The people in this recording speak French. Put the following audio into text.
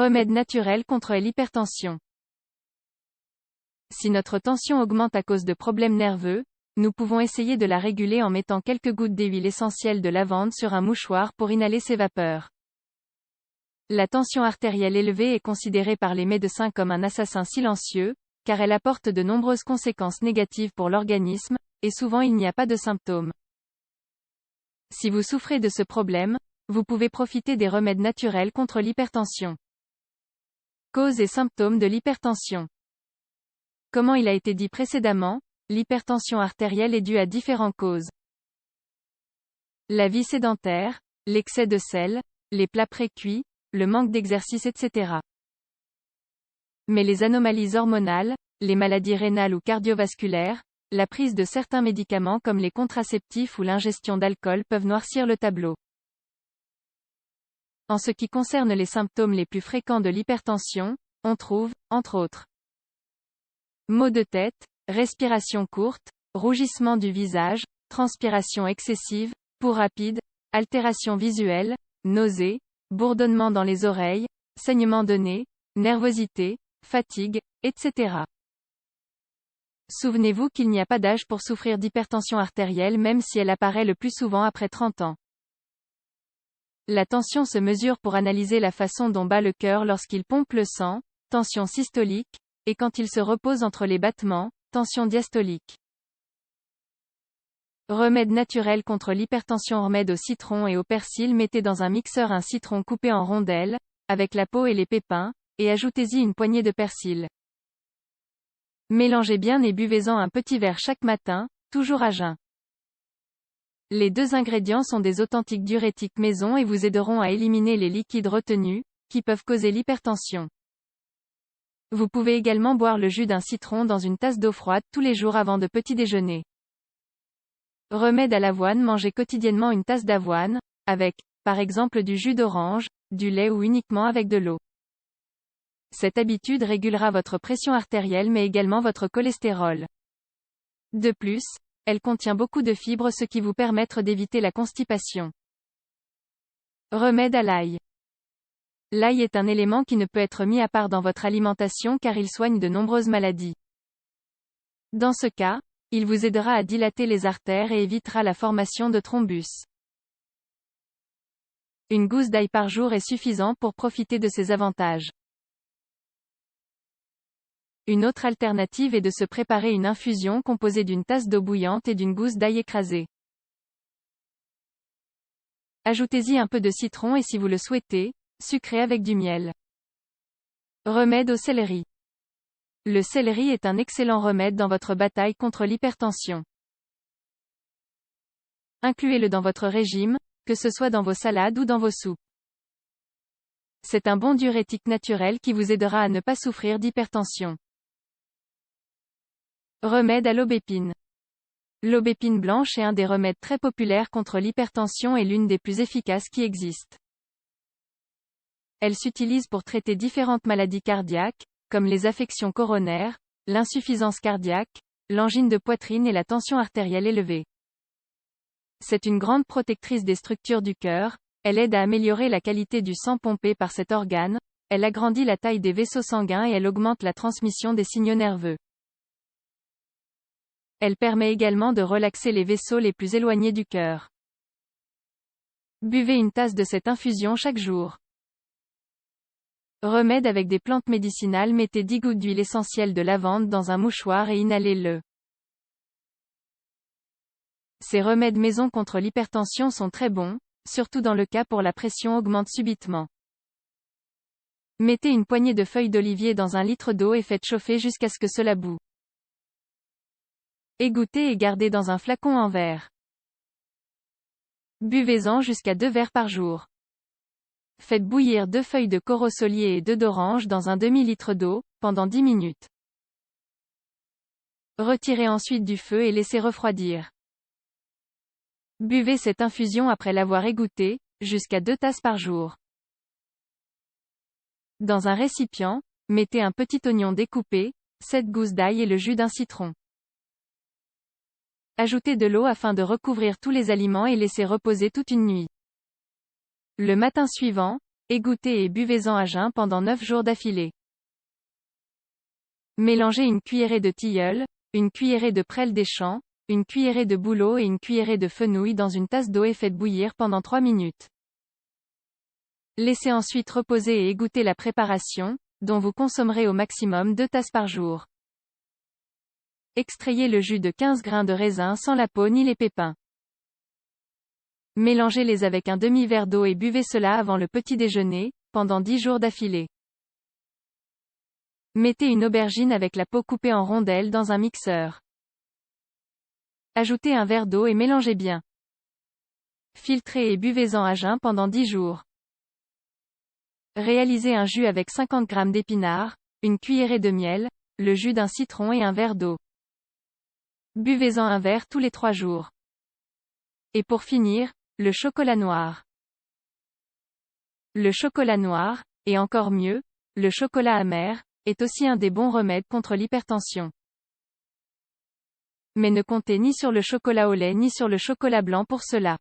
Remède naturel contre l'hypertension. Si notre tension augmente à cause de problèmes nerveux, nous pouvons essayer de la réguler en mettant quelques gouttes d'huile essentielle de lavande sur un mouchoir pour inhaler ces vapeurs. La tension artérielle élevée est considérée par les médecins comme un assassin silencieux, car elle apporte de nombreuses conséquences négatives pour l'organisme, et souvent il n'y a pas de symptômes. Si vous souffrez de ce problème, vous pouvez profiter des remèdes naturels contre l'hypertension. Causes et symptômes de l'hypertension. Comme il a été dit précédemment, l'hypertension artérielle est due à différentes causes. La vie sédentaire, l'excès de sel, les plats précuits, le manque d'exercice etc. Mais les anomalies hormonales, les maladies rénales ou cardiovasculaires, la prise de certains médicaments comme les contraceptifs ou l'ingestion d'alcool peuvent noircir le tableau. En ce qui concerne les symptômes les plus fréquents de l'hypertension, on trouve, entre autres, maux de tête, respiration courte, rougissement du visage, transpiration excessive, pouls rapide, altération visuelle, nausées, bourdonnement dans les oreilles, saignement de nez, nervosité, fatigue, etc. Souvenez-vous qu'il n'y a pas d'âge pour souffrir d'hypertension artérielle même si elle apparaît le plus souvent après 30 ans. La tension se mesure pour analyser la façon dont bat le cœur lorsqu'il pompe le sang, tension systolique, et quand il se repose entre les battements, tension diastolique. Remède naturel contre l'hypertension. Remède au citron et au persil. Mettez dans un mixeur un citron coupé en rondelles, avec la peau et les pépins, et ajoutez-y une poignée de persil. Mélangez bien et buvez-en un petit verre chaque matin, toujours à jeun. Les deux ingrédients sont des authentiques diurétiques maison et vous aideront à éliminer les liquides retenus, qui peuvent causer l'hypertension. Vous pouvez également boire le jus d'un citron dans une tasse d'eau froide tous les jours avant de petit déjeuner. Remède à l'avoine. Mangez quotidiennement une tasse d'avoine, avec, par exemple du jus d'orange, du lait ou uniquement avec de l'eau. Cette habitude régulera votre pression artérielle mais également votre cholestérol. De plus, elle contient beaucoup de fibres ce qui vous permettra d'éviter la constipation. Remède à l'ail. L'ail est un élément qui ne peut être mis à part dans votre alimentation car il soigne de nombreuses maladies. Dans ce cas, il vous aidera à dilater les artères et évitera la formation de thrombus. Une gousse d'ail par jour est suffisant pour profiter de ses avantages. Une autre alternative est de se préparer une infusion composée d'une tasse d'eau bouillante et d'une gousse d'ail écrasée. Ajoutez-y un peu de citron et si vous le souhaitez, sucré avec du miel. Remède au céleri. Le céleri est un excellent remède dans votre bataille contre l'hypertension. Incluez-le dans votre régime, que ce soit dans vos salades ou dans vos soupes. C'est un bon diurétique naturel qui vous aidera à ne pas souffrir d'hypertension. Remède à l'aubépine. L'aubépine blanche est un des remèdes très populaires contre l'hypertension et l'une des plus efficaces qui existent. Elle s'utilise pour traiter différentes maladies cardiaques, comme les affections coronaires, l'insuffisance cardiaque, l'angine de poitrine et la tension artérielle élevée. C'est une grande protectrice des structures du cœur, elle aide à améliorer la qualité du sang pompé par cet organe, elle agrandit la taille des vaisseaux sanguins et elle augmente la transmission des signaux nerveux. Elle permet également de relaxer les vaisseaux les plus éloignés du cœur. Buvez une tasse de cette infusion chaque jour. Remède avec des plantes médicinales. Mettez 10 gouttes d'huile essentielle de lavande dans un mouchoir et inhalez-le. Ces remèdes maison contre l'hypertension sont très bons, surtout dans le cas où la pression augmente subitement. Mettez une poignée de feuilles d'olivier dans un litre d'eau et faites chauffer jusqu'à ce que cela bout. Égouttez et gardez dans un flacon en verre. Buvez-en jusqu'à 2 verres par jour. Faites bouillir 2 feuilles de corosolier et 2 d'orange dans un demi-litre d'eau, pendant 10 minutes. Retirez ensuite du feu et laissez refroidir. Buvez cette infusion après l'avoir égouttée, jusqu'à 2 tasses par jour. Dans un récipient, mettez un petit oignon découpé, 7 gousses d'ail et le jus d'un citron. Ajoutez de l'eau afin de recouvrir tous les aliments et laissez reposer toute une nuit. Le matin suivant, Égouttez et buvez-en à jeun pendant 9 jours d'affilée. Mélangez une cuillerée de tilleul, une cuillerée de prêle des champs, une cuillerée de bouleau et une cuillerée de fenouil dans une tasse d'eau et faites bouillir pendant 3 minutes. Laissez ensuite reposer et égoutter la préparation, dont vous consommerez au maximum 2 tasses par jour. Extrayez le jus de 15 grains de raisin sans la peau ni les pépins. Mélangez-les avec un demi-verre d'eau et buvez cela avant le petit déjeuner, pendant 10 jours d'affilée. Mettez une aubergine avec la peau coupée en rondelles dans un mixeur. Ajoutez un verre d'eau et mélangez bien. Filtrez et buvez-en à jeun pendant 10 jours. Réalisez un jus avec 50 g d'épinards, une cuillerée de miel, le jus d'un citron et un verre d'eau. Buvez-en un verre tous les 3 jours. Et pour finir, le chocolat noir. Le chocolat noir, et encore mieux, le chocolat amer, est aussi un des bons remèdes contre l'hypertension. Mais ne comptez ni sur le chocolat au lait ni sur le chocolat blanc pour cela.